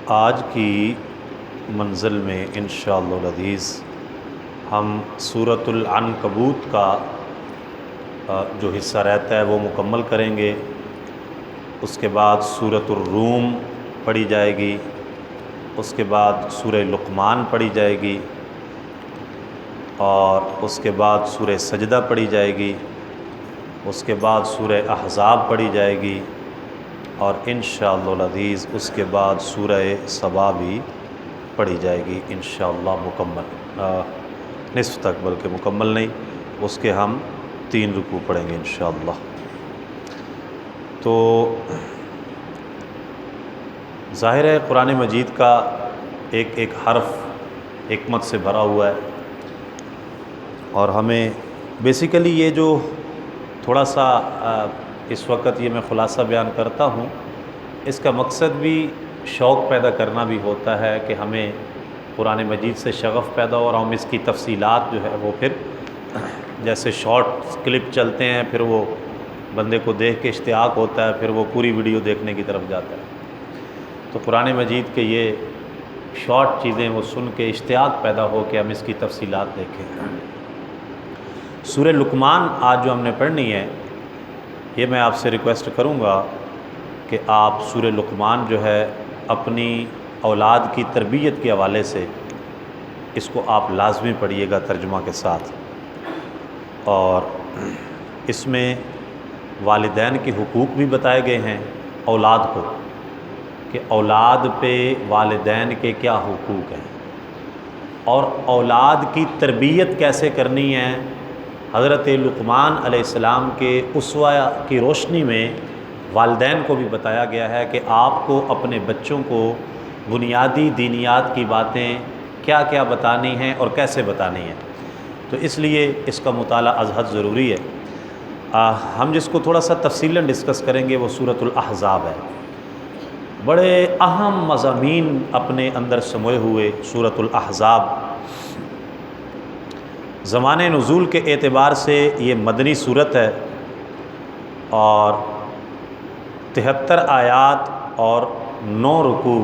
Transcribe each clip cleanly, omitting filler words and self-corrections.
آج کی منزل میں انشاءاللہ العزیز ہم سورۃ العنکبوت کا جو حصہ رہتا ہے وہ مکمل کریں گے۔ اس کے بعد سورۃ الروم پڑھی جائے گی، اس کے بعد سورہ لقمان پڑھی جائے گی، اور اس کے بعد سورہ سجدہ پڑھی جائے گی، اس کے بعد سورہ احزاب پڑھی جائے گی، اور انشاءاللہ العزیز اس کے بعد سورہ سبا بھی پڑھی جائے گی انشاءاللہ مکمل، نصف تک، بلکہ مکمل نہیں، اس کے ہم 3 رکوع پڑھیں گے انشاءاللہ۔ تو ظاہر ہے قرآن مجید کا ایک ایک حرف حکمت سے بھرا ہوا ہے، اور ہمیں بیسیکلی یہ جو تھوڑا سا اس وقت یہ میں خلاصہ بیان کرتا ہوں، اس کا مقصد بھی شوق پیدا کرنا بھی ہوتا ہے کہ ہمیں قرآن مجید سے شغف پیدا ہو، اور ہم اس کی تفصیلات جو ہے وہ پھر جیسے شارٹ کلپ چلتے ہیں پھر وہ بندے کو دیکھ کے اشتیاق ہوتا ہے، پھر وہ پوری ویڈیو دیکھنے کی طرف جاتا ہے۔ تو قرآن مجید کے یہ شارٹ چیزیں وہ سن کے اشتیاق پیدا ہو کہ ہم اس کی تفصیلات دیکھیں۔ سورہ لقمان آج جو ہم نے پڑھنی ہے، یہ میں آپ سے ریکویسٹ کروں گا کہ آپ سورہ لقمان جو ہے اپنی اولاد کی تربیت کے حوالے سے اس کو آپ لازمی پڑھیے گا ترجمہ کے ساتھ، اور اس میں والدین کے حقوق بھی بتائے گئے ہیں اولاد کو، کہ اولاد پہ والدین کے کیا حقوق ہیں، اور اولاد کی تربیت کیسے کرنی ہے۔ حضرت لقمان علیہ السلام کے اسوہ کی روشنی میں والدین کو بھی بتایا گیا ہے کہ آپ کو اپنے بچوں کو بنیادی دینیات کی باتیں کیا کیا بتانی ہیں اور کیسے بتانی ہیں۔ تو اس لیے اس کا مطالعہ از حد ضروری ہے۔ ہم جس کو تھوڑا سا تفصیلاً ڈسکس کریں گے وہ سورۃ الاحزاب ہے۔ بڑے اہم مضامین اپنے اندر سموئے ہوئے سورۃ الاحزاب، زمانِ نزول کے اعتبار سے یہ مدنی صورت ہے، اور 73 آیات اور 9 رکوع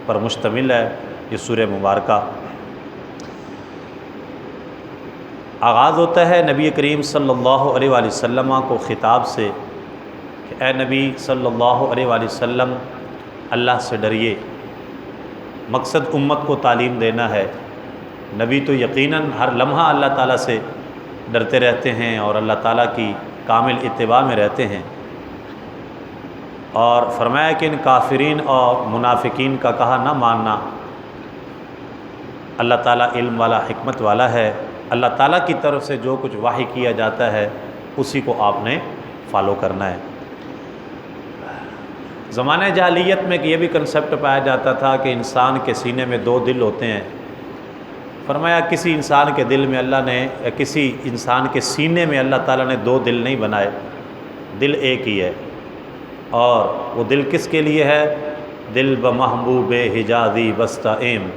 پر مشتمل ہے یہ سورہ مبارکہ۔ آغاز ہوتا ہے نبی کریم صلی اللہ علیہ وآلہ وسلم کو خطاب سے کہ اے نبی صلی اللہ علیہ وآلہ وسلم، اللہ سے ڈریے۔ مقصد امت کو تعلیم دینا ہے۔ نبی تو یقیناً ہر لمحہ اللہ تعالیٰ سے ڈرتے رہتے ہیں اور اللہ تعالیٰ کی کامل اتباع میں رہتے ہیں، اور فرمایا کہ ان کافرین اور منافقین کا کہا نہ ماننا۔ اللہ تعالیٰ علم والا، حکمت والا ہے، اللہ تعالیٰ کی طرف سے جو کچھ وحی کیا جاتا ہے اسی کو آپ نے فالو کرنا ہے۔ زمانہ جاہلیت میں یہ بھی کنسیپٹ پایا جاتا تھا کہ انسان کے سینے میں 2 دل ہوتے ہیں۔ فرمایا کسی انسان کے دل میں اللہ نے، کسی انسان کے سینے میں اللہ تعالیٰ نے 2 دل نہیں بنائے، دل ایک ہی ہے، اور وہ دل کس کے لیے ہے؟ دل بمحبوب حجازی وسطہ ایم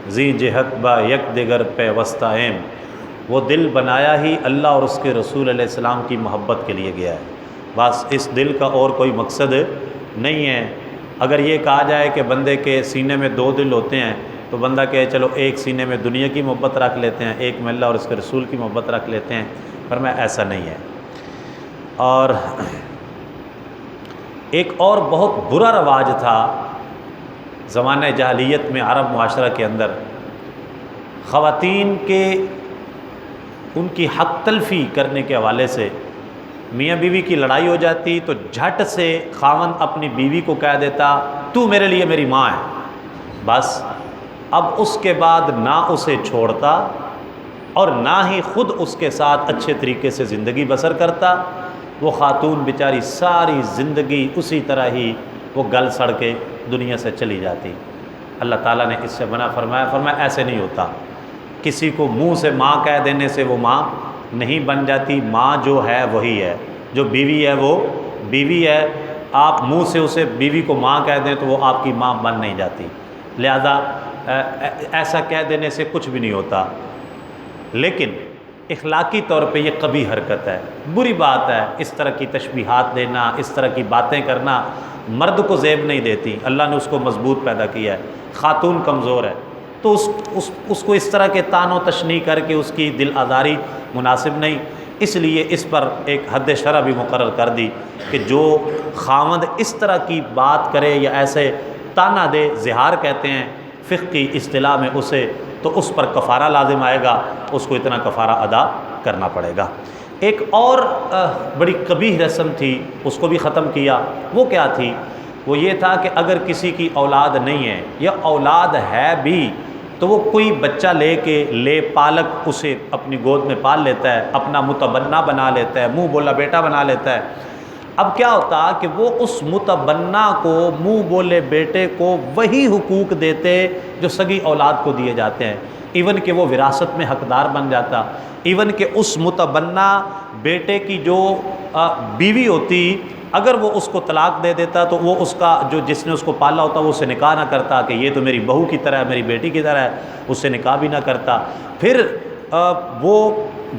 زی جہت با یک دگر پہ وسطہ ایم۔ وہ دل بنایا ہی اللہ اور اس کے رسول علیہ السلام کی محبت کے لیے گیا ہے، بس اس دل کا اور کوئی مقصد نہیں ہے۔ اگر یہ کہا جائے کہ بندے کے سینے میں 2 دل ہوتے ہیں تو بندہ کہے چلو ایک سینے میں دنیا کی محبت رکھ لیتے ہیں، ایک میں اللہ اور اس کے رسول کی محبت رکھ لیتے ہیں، پر میں ایسا نہیں ہے۔ اور ایک اور بہت برا رواج تھا زمانہ جاہلیت میں عرب معاشرہ کے اندر، خواتین کے ان کی حق تلفی کرنے کے حوالے سے میاں بیوی کی لڑائی ہو جاتی تو جھٹ سے خاوند اپنی بیوی کو کہہ دیتا تو میرے لیے میری ماں ہے، بس اب اس کے بعد نہ اسے چھوڑتا اور نہ ہی خود اس کے ساتھ اچھے طریقے سے زندگی بسر کرتا۔ وہ خاتون بیچاری ساری زندگی اسی طرح ہی وہ گل سڑ کے دنیا سے چلی جاتی۔ اللہ تعالیٰ نے اس سے منع فرمایا ایسے نہیں ہوتا۔ کسی کو منہ سے ماں کہہ دینے سے وہ ماں نہیں بن جاتی، ماں جو ہے وہی ہے، جو بیوی ہے وہ بیوی ہے۔ آپ منہ سے اسے بیوی کو ماں کہہ دیں تو وہ آپ کی ماں بن نہیں جاتی، لہذا ایسا کہہ دینے سے کچھ بھی نہیں ہوتا۔ لیکن اخلاقی طور پہ یہ قبیح حرکت ہے، بری بات ہے، اس طرح کی تشبیہات دینا، اس طرح کی باتیں کرنا۔ مرد کو زیب نہیں دیتی، اللہ نے اس کو مضبوط پیدا کیا ہے، خاتون کمزور ہے، تو اس کو اس طرح کے طعن و تشنیع کر کے اس کی دل آزاری مناسب نہیں، اس لیے اس پر ایک حد شرع بھی مقرر کر دی کہ جو خاوند اس طرح کی بات کرے یا ایسے طعنہ دے، زہار کہتے ہیں فقہ کی اصطلاح میں اسے، تو اس پر کفارہ لازم آئے گا، اس کو اتنا کفارہ ادا کرنا پڑے گا۔ ایک اور بڑی قبیح رسم تھی، اس کو بھی ختم کیا۔ وہ کیا تھی؟ وہ یہ تھا کہ اگر کسی کی اولاد نہیں ہے یا اولاد ہے بھی تو وہ کوئی بچہ لے پالک اسے اپنی گود میں پال لیتا ہے، اپنا متبنہ بنا لیتا ہے، منہ بولا بیٹا بنا لیتا ہے۔ اب کیا ہوتا کہ وہ اس متبنہ کو، منہ بولے بیٹے کو وہی حقوق دیتے جو سگی اولاد کو دیے جاتے ہیں، ایون کہ وہ وراثت میں حقدار بن جاتا، ایون کہ اس متبنہ بیٹے کی جو بیوی ہوتی، اگر وہ اس کو طلاق دے دیتا تو وہ اس کا جس نے اس کو پالا ہوتا وہ اسے نکاح نہ کرتا کہ یہ تو میری بہو کی طرح ہے، میری بیٹی کی طرح ہے، اس سے نکاح بھی نہ کرتا۔ پھر وہ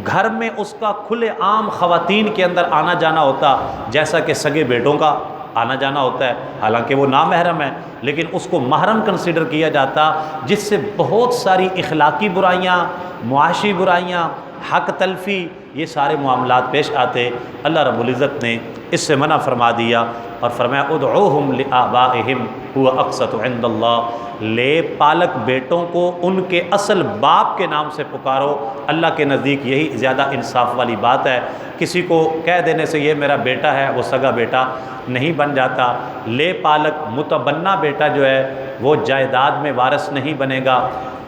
گھر میں اس کا کھلے عام خواتین کے اندر آنا جانا ہوتا جیسا کہ سگے بیٹوں کا آنا جانا ہوتا ہے، حالانکہ وہ نامحرم ہے لیکن اس کو محرم کنسیڈر کیا جاتا، جس سے بہت ساری اخلاقی برائیاں، معاشی برائیاں، حق تلفی، یہ سارے معاملات پیش آتے۔ اللہ رب العزت نے اس سے منع فرما دیا اور فرمایا ادعوہم لآبائہم هو اقسط عند اللہ، لے پالک بیٹوں کو ان کے اصل باپ کے نام سے پکارو، اللہ کے نزدیک یہی زیادہ انصاف والی بات ہے۔ کسی کو کہہ دینے سے یہ میرا بیٹا ہے، وہ سگا بیٹا نہیں بن جاتا۔ لے پالک متبنہ بیٹا جو ہے وہ جائیداد میں وارث نہیں بنے گا۔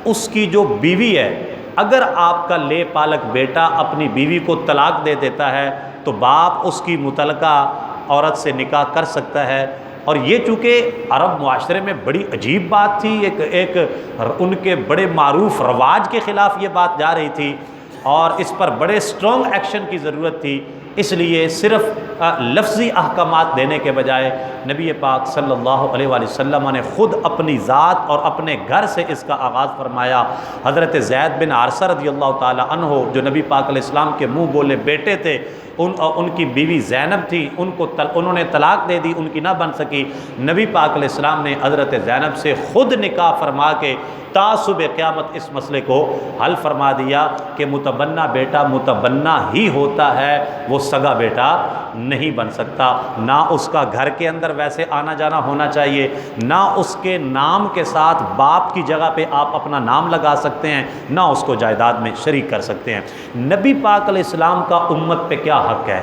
اس کی جو بیوی ہے، اگر آپ کا لے پالک بیٹا اپنی بیوی کو طلاق دے دیتا ہے تو باپ اس کی متعلقہ عورت سے نکاح کر سکتا ہے۔ اور یہ چونکہ عرب معاشرے میں بڑی عجیب بات تھی، ایک ان کے بڑے معروف رواج کے خلاف یہ بات جا رہی تھی اور اس پر بڑے سٹرونگ ایکشن کی ضرورت تھی، اس لیے صرف لفظی احکامات دینے کے بجائے نبی پاک صلی اللہ علیہ وآلہ وسلم نے خود اپنی ذات اور اپنے گھر سے اس کا آغاز فرمایا۔ حضرت زید بن حارثہ رضی اللہ تعالی عنہ جو نبی پاک علیہ السلام کے منہ بولے بیٹے تھے، ان کی بیوی زینب تھی، انہوں نے طلاق دے دی، ان کی نہ بن سکی۔ نبی پاک علیہ السلام نے حضرت زینب سے خود نکاح فرما کے تا صبح قیامت اس مسئلے کو حل فرما دیا کہ متبنہ بیٹا متبنہ ہی ہوتا ہے، وہ سگا بیٹا نہیں بن سکتا۔ نہ اس کا گھر کے اندر ویسے آنا جانا ہونا چاہیے، نہ اس کے نام کے ساتھ باپ کی جگہ پہ آپ اپنا نام لگا سکتے ہیں، نہ اس کو جائیداد میں شریک کر سکتے ہیں۔ نبی پاک علیہ السلام کا امت پہ کیا حق ہے،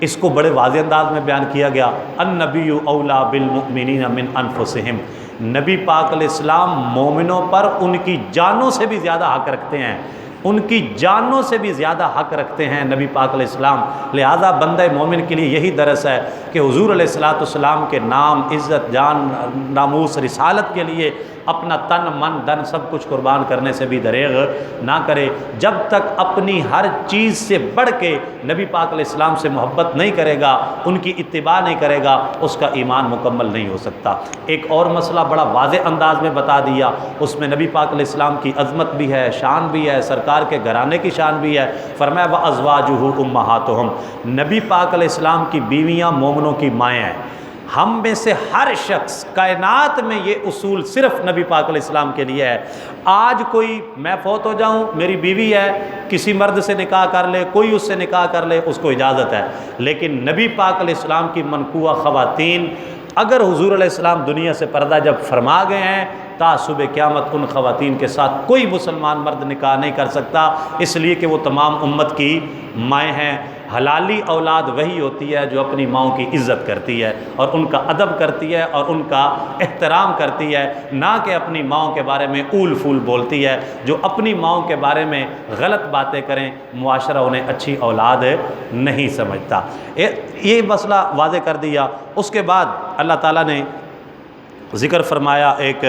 اس کو بڑے واضح انداز میں بیان کیا گیا۔ النبی اولیٰ بالمؤمنین من انفسہم، نبی پاک علیہ السلام مومنوں پر ان کی جانوں سے بھی زیادہ حق رکھتے ہیں، ان کی جانوں سے بھی زیادہ حق رکھتے ہیں نبی پاک علیہ السلام۔ لہذا بندہ مومن کے لیے یہی درس ہے کہ حضور علیہ السلام کے نام، عزت، جان، ناموس، رسالت کے لیے اپنا تن من دن سب کچھ قربان کرنے سے بھی دریغ نہ کرے۔ جب تک اپنی ہر چیز سے بڑھ کے نبی پاک علیہ السلام سے محبت نہیں کرے گا، ان کی اتباع نہیں کرے گا، اس کا ایمان مکمل نہیں ہو سکتا۔ ایک اور مسئلہ بڑا واضح انداز میں بتا دیا، اس میں نبی پاک علیہ السلام کی عظمت بھی ہے، شان بھی ہے، سرکار کے گھرانے کی شان بھی ہے۔ فرمایا وَأَزْوَاجُهُ أُمَّهَاتُهُمْ، نبی پاک علیہ السلام کی بیویاں مومنوں کی مائیں ہیں۔ ہم میں سے ہر شخص کائنات میں یہ اصول صرف نبی پاک علیہ السلام کے لیے ہے۔ آج کوئی میں فوت ہو جاؤں، میری بیوی ہے، کسی مرد سے نکاح کر لے، کوئی اس سے نکاح کر لے، اس کو اجازت ہے، لیکن نبی پاک علیہ السلام کی منقوہ خواتین، اگر حضور علیہ السلام دنیا سے پردہ جب فرما گئے ہیں، تا صبح قیامت ان خواتین کے ساتھ کوئی مسلمان مرد نکاح نہیں کر سکتا، اس لیے کہ وہ تمام امت کی مائیں ہیں۔ حلالی اولاد وہی ہوتی ہے جو اپنی ماؤں کی عزت کرتی ہے اور ان کا ادب کرتی ہے اور ان کا احترام کرتی ہے، نہ کہ اپنی ماؤں کے بارے میں اول پھول بولتی ہے۔ جو اپنی ماؤں کے بارے میں غلط باتیں کریں، معاشرہ انہیں اچھی اولاد نہیں سمجھتا۔ یہ مسئلہ واضح کر دیا۔ اس کے بعد اللہ تعالیٰ نے ذکر فرمایا، ایک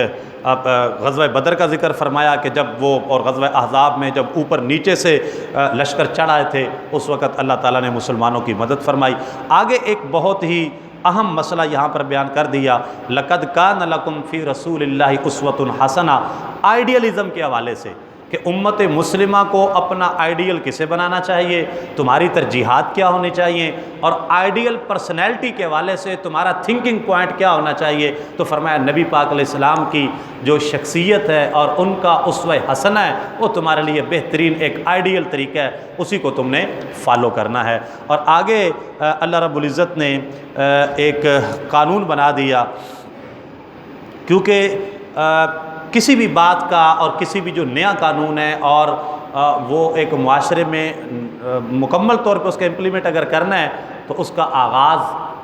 غزوہ بدر کا ذکر فرمایا کہ جب وہ، اور غزوہ احزاب میں جب اوپر نیچے سے لشکر چڑھ آئے تھے، اس وقت اللہ تعالیٰ نے مسلمانوں کی مدد فرمائی۔ آگے ایک بہت ہی اہم مسئلہ یہاں پر بیان کر دیا، لَقَدْ كَانَ لَكُمْ فِي رَسُولِ اللَّهِ أُسْوَةٌ حَسَنَةٌ، آئیڈیلزم کے حوالے سے۔ کہ امت مسلمہ کو اپنا آئیڈیل کسے بنانا چاہیے، تمہاری ترجیحات کیا ہونی چاہیے، اور آئیڈیل پرسنالٹی کے حوالے سے تمہارا تھنکنگ پوائنٹ کیا ہونا چاہیے۔ تو فرمایا نبی پاک علیہ السلام کی جو شخصیت ہے اور ان کا اسوہ حسنہ ہے وہ تمہارے لیے بہترین ایک آئیڈیل طریقہ ہے، اسی کو تم نے فالو کرنا ہے۔ اور آگے اللہ رب العزت نے ایک قانون بنا دیا، کیونکہ کسی بھی بات کا اور کسی بھی جو نیا قانون ہے اور وہ ایک معاشرے میں مکمل طور پہ اس کا امپلیمنٹ اگر کرنا ہے تو اس کا آغاز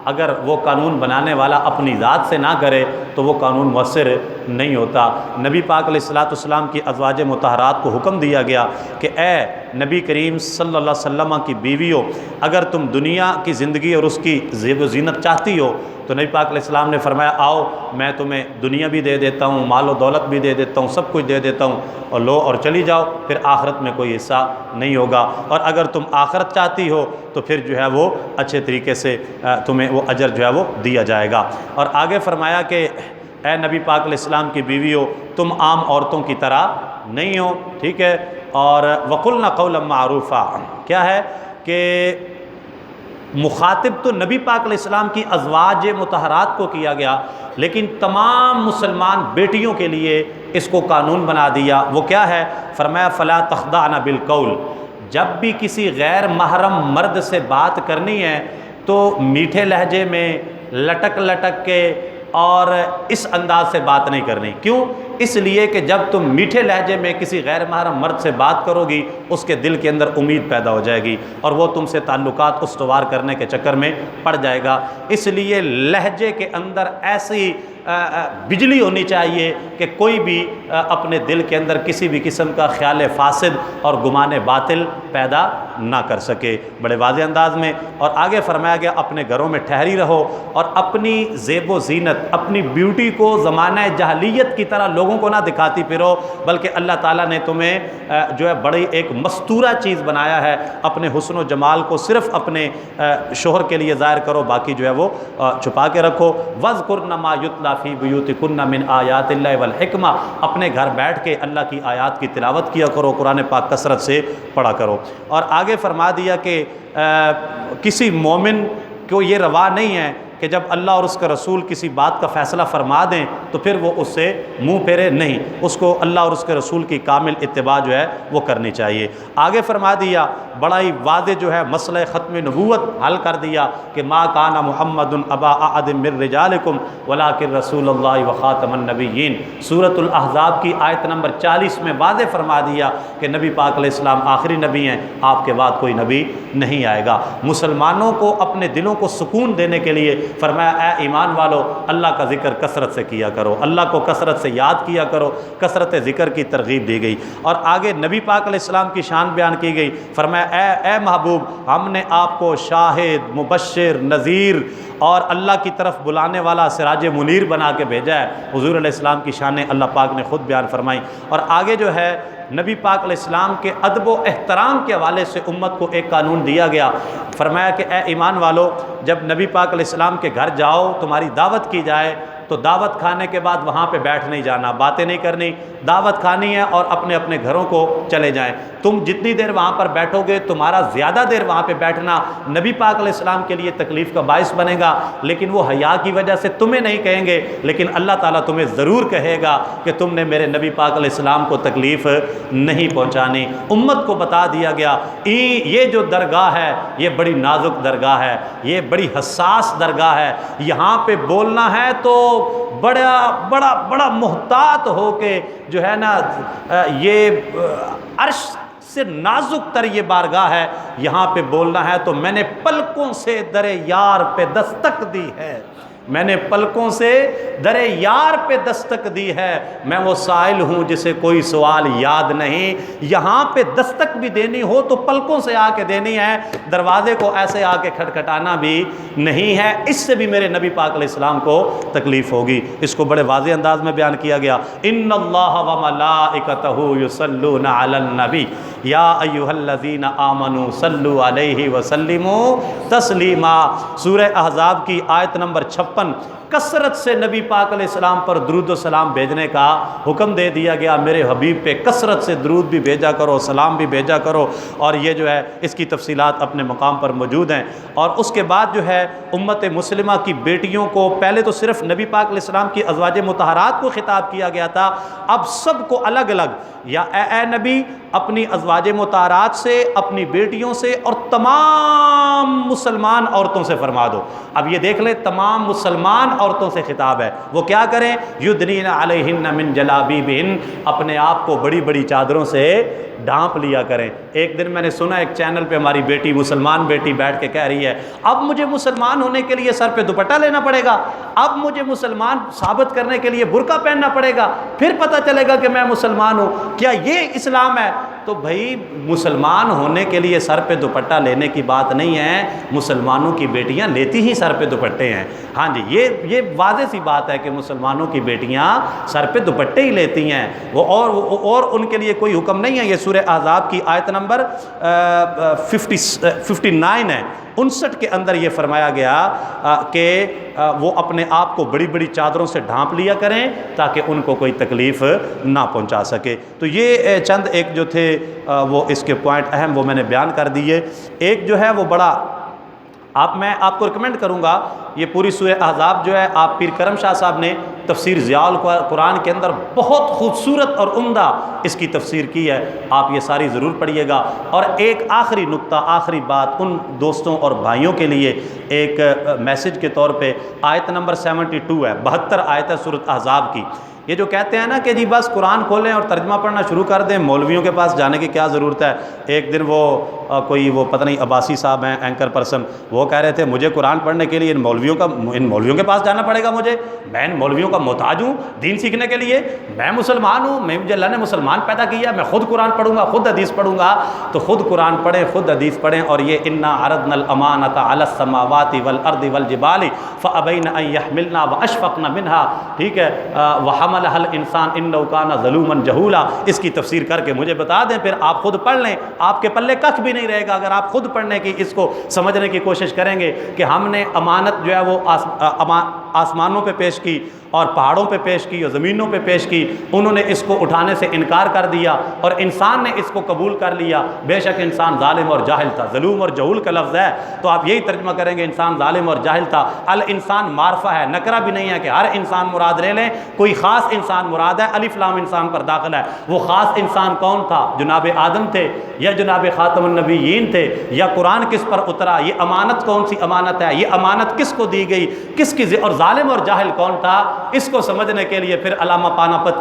اگر وہ قانون بنانے والا اپنی ذات سے نہ کرے تو وہ قانون مؤثر نہیں ہوتا۔ نبی پاک علیہ السلام کی ازواج مطہرات کو حکم دیا گیا کہ اے نبی کریم صلی اللہ علیہ وسلم کی بیویوں، اگر تم دنیا کی زندگی اور اس کی زیب و زینت چاہتی ہو تو نبی پاک علیہ السلام نے فرمایا آؤ میں تمہیں دنیا بھی دے دیتا ہوں، مال و دولت بھی دے دیتا ہوں، سب کچھ دے دیتا ہوں، اور لو اور چلی جاؤ، پھر آخرت میں کوئی حصہ نہیں ہوگا، اور اگر تم آخرت چاہتی ہو تو پھر جو ہے وہ اچھے طریقے سے تمہیں وہ اجر جو ہے وہ دیا جائے گا۔ اور آگے فرمایا کہ اے نبی پاک علیہ السلام کی بیویوں، تم عام عورتوں کی طرح نہیں ہو، ٹھیک ہے، اور وقلنا قولا معروفا، کیا ہے کہ مخاطب تو نبی پاک علیہ السلام کی ازواج مطہرات کو کیا گیا، لیکن تمام مسلمان بیٹیوں کے لیے اس کو قانون بنا دیا۔ وہ کیا ہے؟ فرمایا فلا تخضعن بالقول، جب بھی کسی غیر محرم مرد سے بات کرنی ہے تو میٹھے لہجے میں لٹک لٹک کے اور اس انداز سے بات نہیں کرنی۔ کیوں؟ اس لیے کہ جب تم میٹھے لہجے میں کسی غیر محرم مرد سے بات کرو گی اس کے دل کے اندر امید پیدا ہو جائے گی اور وہ تم سے تعلقات استوار کرنے کے چکر میں پڑ جائے گا۔ اس لیے لہجے کے اندر ایسی بجلی ہونی چاہیے کہ کوئی بھی اپنے دل کے اندر کسی بھی قسم کا خیال فاسد اور گمان باطل پیدا نہ کر سکے، بڑے واضح انداز میں۔ اور آگے فرمایا گیا اپنے گھروں میں ٹھہری رہو اور اپنی زیب و زینت، اپنی بیوٹی کو زمانہ جاہلیت کی طرح لوگوں کو نہ دکھاتی پھرو، بلکہ اللہ تعالیٰ نے تمہیں جو ہے بڑی ایک مستورہ چیز بنایا ہے، اپنے حسن و جمال کو صرف اپنے شوہر کے لیے ظاہر کرو، باقی جو ہے وہ چھپا کے رکھو۔ وَاذْكُرْنَ مَا يُتْلَىٰ فِي بُيُوتِكُنَّ مِنْ آيَاتِ اللَّهِ وَالْحِكْمَةِ، اپنے گھر بیٹھ کے اللہ کی آیات کی تلاوت کیا کرو، قرآن پاک کثرت سے پڑھا کرو۔ اور آگے فرما دیا کہ کسی مومن کو یہ روا نہیں ہے کہ جب اللہ اور اس کا رسول کسی بات کا فیصلہ فرما دیں تو پھر وہ اس سے منہ پھیرے نہیں، اس کو اللہ اور اس کے رسول کی کامل اتباع جو ہے وہ کرنی چاہیے۔ آگے فرما دیا بڑا ہی واضح جو ہے مسئلہ ختم نبوت حل کر دیا کہ ما کان محمد ابا احد من رجالکم ولکن رسول اللہ وخاتم النبیین، سورۃ الاحزاب کی آیت نمبر 40 میں واضح فرما دیا کہ نبی پاک علیہ السلام آخری نبی ہیں، آپ کے بعد کوئی نبی نہیں آئے گا۔ مسلمانوں کو اپنے دلوں کو سکون دینے کے لیے فرمایا اے ایمان والو اللہ کا ذکر کثرت سے کیا کرو، اللہ کو کثرت سے یاد کیا کرو، کثرت ذکر کی ترغیب دی گئی۔ اور آگے نبی پاک علیہ السلام کی شان بیان کی گئی، فرمایا اے محبوب ہم نے آپ کو شاہد، مبشر، نذیر اور اللہ کی طرف بلانے والا سراج منیر بنا کے بھیجا ہے۔ حضور علیہ السلام کی شانیں اللہ پاک نے خود بیان فرمائی۔ اور آگے جو ہے نبی پاک علیہ السلام کے ادب و احترام کے حوالے سے امت کو ایک قانون دیا گیا، فرمایا کہ اے ایمان والو جب نبی پاک علیہ السلام کے گھر جاؤ، تمہاری دعوت کی جائے تو دعوت کھانے کے بعد وہاں پہ بیٹھ نہیں جانا، باتیں نہیں کرنی، دعوت کھانی ہے اور اپنے اپنے گھروں کو چلے جائیں۔ تم جتنی دیر وہاں پر بیٹھو گے تمہارا زیادہ دیر وہاں پہ بیٹھنا نبی پاک علیہ السلام کے لیے تکلیف کا باعث بنے گا، لیکن وہ حیا کی وجہ سے تمہیں نہیں کہیں گے، لیکن اللہ تعالیٰ تمہیں ضرور کہے گا کہ تم نے میرے نبی پاک علیہ السلام کو تکلیف نہیں پہنچانی۔ امت کو بتا دیا گیا یہ جو درگاہ ہے یہ بڑی نازک درگاہ ہے، یہ بڑی حساس درگاہ ہے، یہاں پہ بولنا ہے تو بڑا بڑا بڑا محتاط ہو کے جو ہے نا، یہ عرش سے نازک تر یہ بارگاہ ہے، یہاں پہ بولنا ہے تو میں نے پلکوں سے در یار پہ دستک دی ہے، میں نے پلکوں سے در یار پہ دستک دی ہے، میں وہ سائل ہوں جسے کوئی سوال یاد نہیں۔ یہاں پہ دستک بھی دینی ہو تو پلکوں سے آ کے دینی ہے، دروازے کو ایسے آ کے کھٹکھٹانا بھی نہیں ہے، اس سے بھی میرے نبی پاک علیہ السلام کو تکلیف ہوگی۔ اس کو بڑے واضح انداز میں بیان کیا گیا، ان اللہ و ملائکتہ یصلون علی النبی یا ایھا الذین آمنوا صلوا علیہ وسلموا تسلیما، سورہ احزاب کی آیت نمبر 56 156 کثرت سے نبی پاک علیہ السلام پر درود و سلام بھیجنے کا حکم دے دیا گیا، میرے حبیب پہ کثرت سے درود بھی بھیجا کرو، سلام بھی بھیجا کرو، اور یہ جو ہے اس کی تفصیلات اپنے مقام پر موجود ہیں۔ اور اس کے بعد جو ہے امت مسلمہ کی بیٹیوں کو پہلے تو صرف نبی پاک علیہ السلام کی ازواج مطہرات کو خطاب کیا گیا تھا، اب سب کو الگ الگ، یا اے نبی اپنی ازواج مطہرات سے، اپنی بیٹیوں سے اور تمام مسلمان عورتوں سے فرما دو۔ اب یہ دیکھ لیں تمام مسلمان عورتوں سے خطاب ہے، وہ کیا کریں؟ یدنین علیہن من جلابیبہن، اپنے آپ کو بڑی بڑی چادروں سے ڈھانپ لیا کریں۔ ایک دن میں نے سنا ایک چینل پہ ہماری بیٹی، مسلمان بیٹی بیٹھ کے کہہ رہی ہے اب مجھے مسلمان ہونے کے لیے سر پہ دوپٹہ لینا پڑے گا، اب مجھے مسلمان ثابت کرنے کے لیے برقع پہننا پڑے گا، پھر پتہ چلے گا کہ میں مسلمان ہوں، کیا یہ اسلام ہے؟ تو بھائی مسلمان ہونے کے لیے سر پہ دوپٹہ لینے کی بات نہیں ہے، مسلمانوں کی بیٹیاں لیتی ہی سر پہ دوپٹے ہیں۔ ہاں جی، یہ واضح سی بات ہے کہ مسلمانوں کی بیٹیاں سر پہ دوپٹے ہی لیتی ہیں، وہ اور ان کے لیے کوئی حکم نہیں ہے۔ یہ سورہ احزاب کی آیت نمبر 59 ہے، 59 کے اندر یہ فرمایا گیا کہ وہ اپنے آپ کو بڑی بڑی چادروں سے ڈھانپ لیا کریں تاکہ ان کو کوئی تکلیف نہ پہنچا سکے۔ تو یہ چند ایک جو تھے وہ اس کے پوائنٹ اہم وہ میں نے بیان کر دیے۔ ایک جو ہے وہ بڑا میں آپ کو ریکمینڈ کروں گا، یہ پوری سورہ احزاب جو ہے آپ پیر کرم شاہ صاحب نے تفسیر ضیاء القرآن کے اندر بہت خوبصورت اور عمدہ اس کی تفسیر کی ہے، آپ یہ ساری ضرور پڑھیے گا۔ اور ایک آخری نقطہ، آخری بات ان دوستوں اور بھائیوں کے لیے ایک میسج کے طور پہ، آیت نمبر 72 ہے، 72 آیت ہے سورۃ احزاب کی۔ یہ جو کہتے ہیں نا کہ جی بس قرآن کھولیں اور ترجمہ پڑھنا شروع کر دیں، مولویوں کے پاس جانے کی کیا ضرورت ہے؟ ایک دن وہ کوئی وہ پتہ نہیں عباسی صاحب ہیں اینکر پرسن، وہ کہہ رہے تھے مجھے قرآن پڑھنے کے لیے ان مولویوں کے پاس جانا پڑے گا، مجھے، میں ان مولویوں کا محتاج ہوں دین سیکھنے کے لیے، میں مسلمان ہوں، مجھے اللہ نے مسلمان پیدا کیا، میں خود قرآن پڑھوں گا، خود حدیث پڑھوں گا۔ تو خود قرآن پڑھیں، خود حدیث پڑھیں، اور یہ انا عرضنا الامانۃ علی السماوات والارض والجبال فابین ان یحملنها واشفقن منها، ٹھیک ہے، وحملها الانسان انه كان ظلوما جهولا، اس کی تفسیر کر کے مجھے بتا دیں، پھر آپ خود پڑھ لیں، آپ کے پلے ککھ بھی نہیں رہے گا اگر آپ خود پڑھنے کی اس کو سمجھنے کی کوشش کریں گے کہ ہم نے امانت جو ہے وہ آسمانوں پہ پیش کی اور پہاڑوں پہ پیش کی اور زمینوں پہ پیش کی، انہوں نے اس کو اٹھانے سے انکار کر دیا اور انسان نے اس کو قبول کر لیا، بے شک انسان ظالم اور جاہل تھا۔ ظلوم اور جہول کا لفظ ہے تو آپ یہی ترجمہ کریں گے انسان ظالم اور جاہل تھا۔ الانسان معرفہ ہے، نکرہ بھی نہیں ہے کہ ہر انسان مراد لے لیں، کوئی خاص انسان مراد ہے، الف لام انسان پر داخل ہے۔ وہ خاص انسان کون تھا؟ جناب آدم تھے یا جناب خاتم النبیین تھے، یا قرآن کس پر اترا، یہ امانت کون سی امانت ہے، یہ امانت کس کو دی گئی، کس کی، اور ظالم اور جاہل کون تھا، اس کو سمجھنے کے لیے پھر علامہ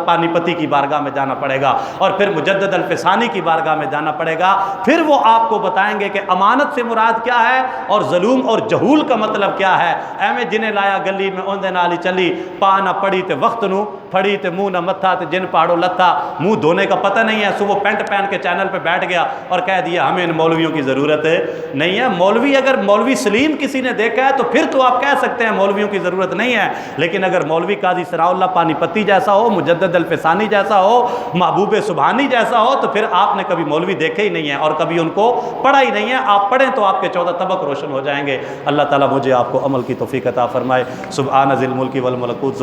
پانی پتی کی بارگاہ میں جانا پڑے گا اور پھر مجدد الفسانی کی بارگاہ میں جانا پڑے گا، پھر وہ آپ کو بتائیں گے کہ امانت سے مراد کیا ہے اور ظلم اور جہول کا مطلب کیا ہے۔ اے میں جنہیں لایا گلی میں اوندے نالی چلی، پا نہ پڑی تے وقت نو پھڑی تے منہ نہ متھا تے جن پاڑو لتھا، منہ دھونے کا پتہ نہیں ہے، سو وہ پینٹ پہن کے چینل پہ بیٹھ گیا اور کہہ دیا ہمیں ان مولویوں کی ضرورت نہیں ہے۔ مولوی اگر مولوی سلیم کسی نے دیکھا ہے تو پھر تو آپ کہہ سکتے ہیں مولویوں کی ضرورت نہیں ہے، لیکن اگر مولوی قاضی ثناء اللہ پانی پتی جیسا ہو، مجدد الفسانی جیسا ہو، محبوب سبحانی جیسا ہو، تو پھر آپ نے کبھی مولوی دیکھے ہی نہیں ہے اور کبھی ان کو پڑھا ہی نہیں ہے۔ آپ پڑھیں تو آپ کے 14 طبق روشن ہو جائیں گے۔ اللہ تعالیٰ مجھے آپ کو عمل کی توفیق عطا فرمائے۔ سبحان ذی الملک والملکوت۔